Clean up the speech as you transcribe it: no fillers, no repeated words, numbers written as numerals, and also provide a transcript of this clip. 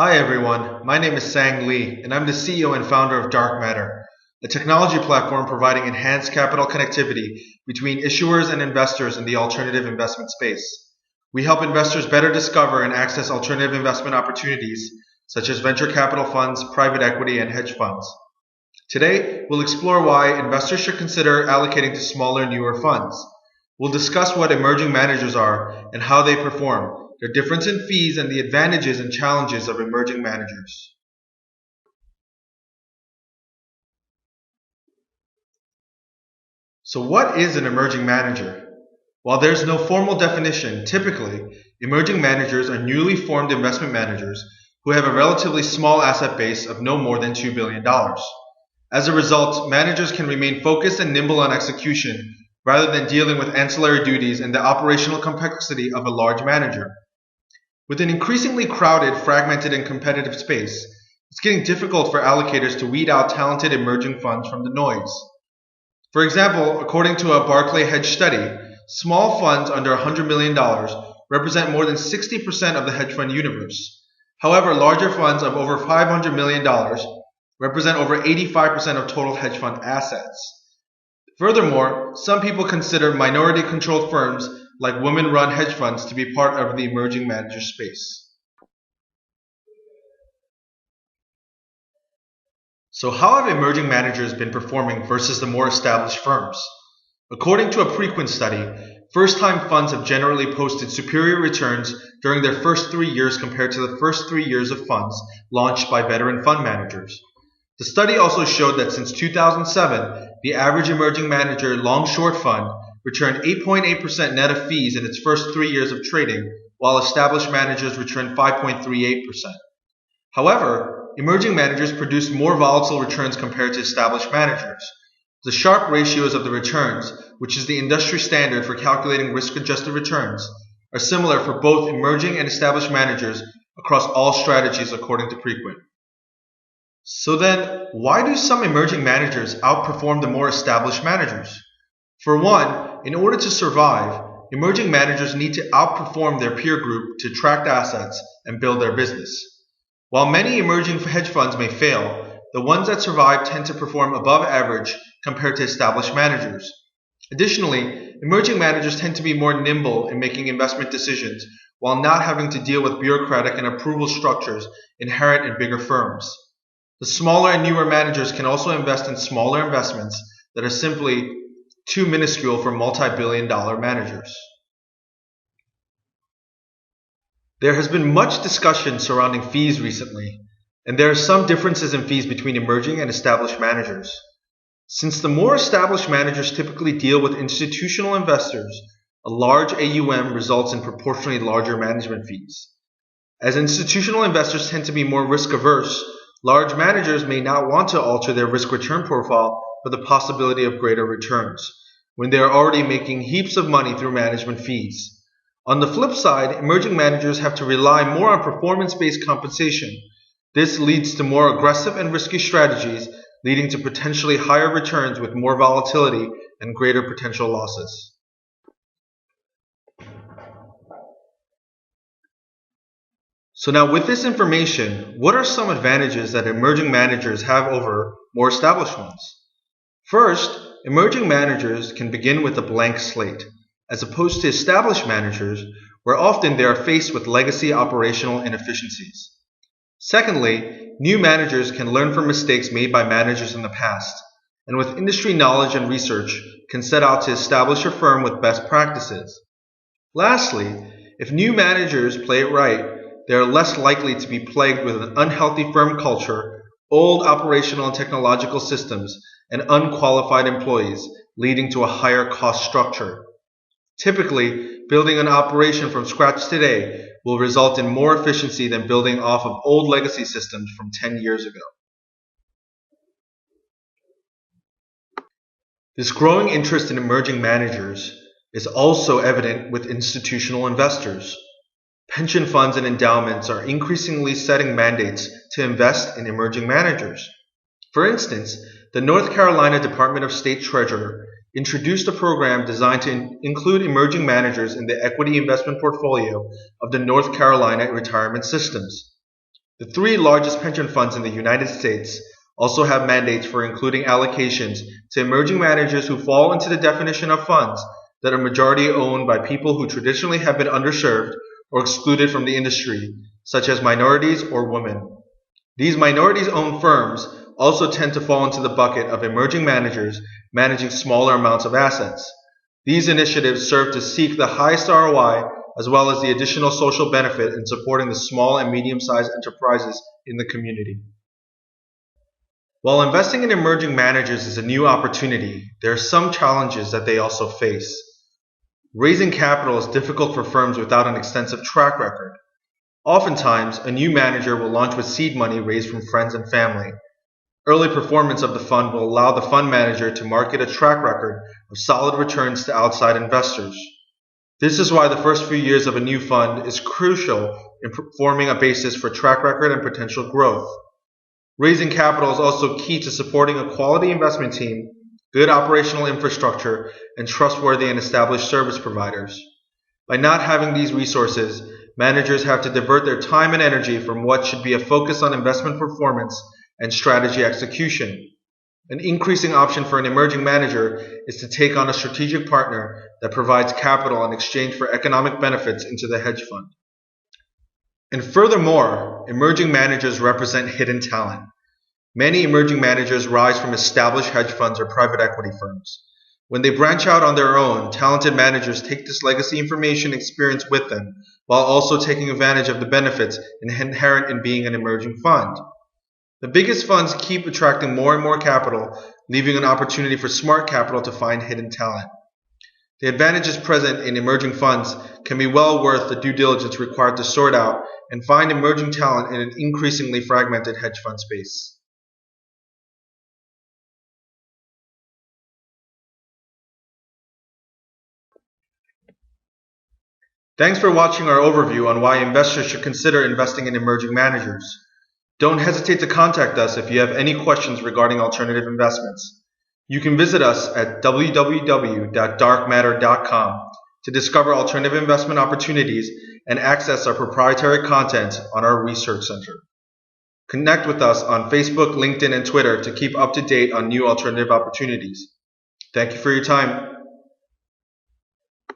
Hi everyone, my name is Sang Lee, and I'm the CEO and founder of DarcMatter, a technology platform providing enhanced capital connectivity between issuers and investors in the alternative investment space. We help investors better discover and access alternative investment opportunities such as venture capital funds, private equity, and hedge funds. Today, we'll explore why investors should consider allocating to smaller, newer funds. We'll discuss what emerging managers are and how they perform, their difference in fees, and the advantages and challenges of emerging managers. So what is an emerging manager? While there's no formal definition, typically, emerging managers are newly formed investment managers who have a relatively small asset base of no more than $2 billion. As a result, managers can remain focused and nimble on execution rather than dealing with ancillary duties and the operational complexity of a large manager. With an increasingly crowded, fragmented, and competitive space, it's getting difficult for allocators to weed out talented emerging funds from the noise. For example, according to a Barclay Hedge study, small funds under $100 million represent more than 60% of the hedge fund universe. However, larger funds of over $500 million represent over 85% of total hedge fund assets. Furthermore, some people consider minority-controlled firms like women-run hedge funds to be part of the emerging manager space. So how have emerging managers been performing versus the more established firms? According to a Preqin study, first-time funds have generally posted superior returns during their first 3 years compared to the first 3 years of funds launched by veteran fund managers. The study also showed that since 2007, the average emerging manager long-short fund returned 8.8% net of fees in its first 3 years of trading, while established managers returned 5.38%. However, emerging managers produced more volatile returns compared to established managers. The Sharpe ratios of the returns, which is the industry standard for calculating risk-adjusted returns, are similar for both emerging and established managers across all strategies according to Preqin. So then, why do some emerging managers outperform the more established managers? For one, in order to survive, emerging managers need to outperform their peer group to attract assets and build their business. While many emerging hedge funds may fail, the ones that survive tend to perform above average compared to established managers. Additionally, emerging managers tend to be more nimble in making investment decisions while not having to deal with bureaucratic and approval structures inherent in bigger firms. The smaller and newer managers can also invest in smaller investments that are simply too minuscule for multi-billion-dollar managers. There has been much discussion surrounding fees recently, and there are some differences in fees between emerging and established managers. Since the more established managers typically deal with institutional investors, a large AUM results in proportionally larger management fees. As institutional investors tend to be more risk-averse, large managers may not want to alter their risk-return profile for the possibility of greater returns, when they are already making heaps of money through management fees. On the flip side, emerging managers have to rely more on performance-based compensation. This leads to more aggressive and risky strategies, leading to potentially higher returns with more volatility and greater potential losses. So now with this information, what are some advantages that emerging managers have over more established ones? First, emerging managers can begin with a blank slate, as opposed to established managers, where often they are faced with legacy operational inefficiencies. Secondly, new managers can learn from mistakes made by managers in the past, and with industry knowledge and research, can set out to establish a firm with best practices. Lastly, if new managers play it right, they are less likely to be plagued with an unhealthy firm culture, old operational and technological systems, and unqualified employees, leading to a higher cost structure. Typically, building an operation from scratch today will result in more efficiency than building off of old legacy systems from 10 years ago. This growing interest in emerging managers is also evident with institutional investors. Pension funds and endowments are increasingly setting mandates to invest in emerging managers. For instance, the North Carolina Department of State Treasurer introduced a program designed to include emerging managers in the equity investment portfolio of the North Carolina retirement systems. The three largest pension funds in the United States also have mandates for including allocations to emerging managers who fall into the definition of funds that are majority owned by people who traditionally have been underserved or excluded from the industry, such as minorities or women. These minorities-owned firms also tend to fall into the bucket of emerging managers managing smaller amounts of assets. These initiatives serve to seek the highest ROI as well as the additional social benefit in supporting the small and medium-sized enterprises in the community. While investing in emerging managers is a new opportunity, there are some challenges that they also face. Raising capital is difficult for firms without an extensive track record. Oftentimes, a new manager will launch with seed money raised from friends and family. Early performance of the fund will allow the fund manager to market a track record of solid returns to outside investors. This is why the first few years of a new fund is crucial in forming a basis for track record and potential growth. Raising capital is also key to supporting a quality investment team, good operational infrastructure, and trustworthy and established service providers. By not having these resources, managers have to divert their time and energy from what should be a focus on investment performance and strategy execution. An increasing option for an emerging manager is to take on a strategic partner that provides capital in exchange for economic benefits into the hedge fund. And furthermore, emerging managers represent hidden talent. Many emerging managers rise from established hedge funds or private equity firms. When they branch out on their own, talented managers take this legacy information experience with them, while also taking advantage of the benefits inherent in being an emerging fund. The biggest funds keep attracting more and more capital, leaving an opportunity for smart capital to find hidden talent. The advantages present in emerging funds can be well worth the due diligence required to sort out and find emerging talent in an increasingly fragmented hedge fund space. Thanks for watching our overview on why investors should consider investing in emerging managers. Don't hesitate to contact us if you have any questions regarding alternative investments. You can visit us at www.darcmatter.com to discover alternative investment opportunities and access our proprietary content on our research center. Connect with us on Facebook, LinkedIn, and Twitter to keep up to date on new alternative opportunities. Thank you for your time.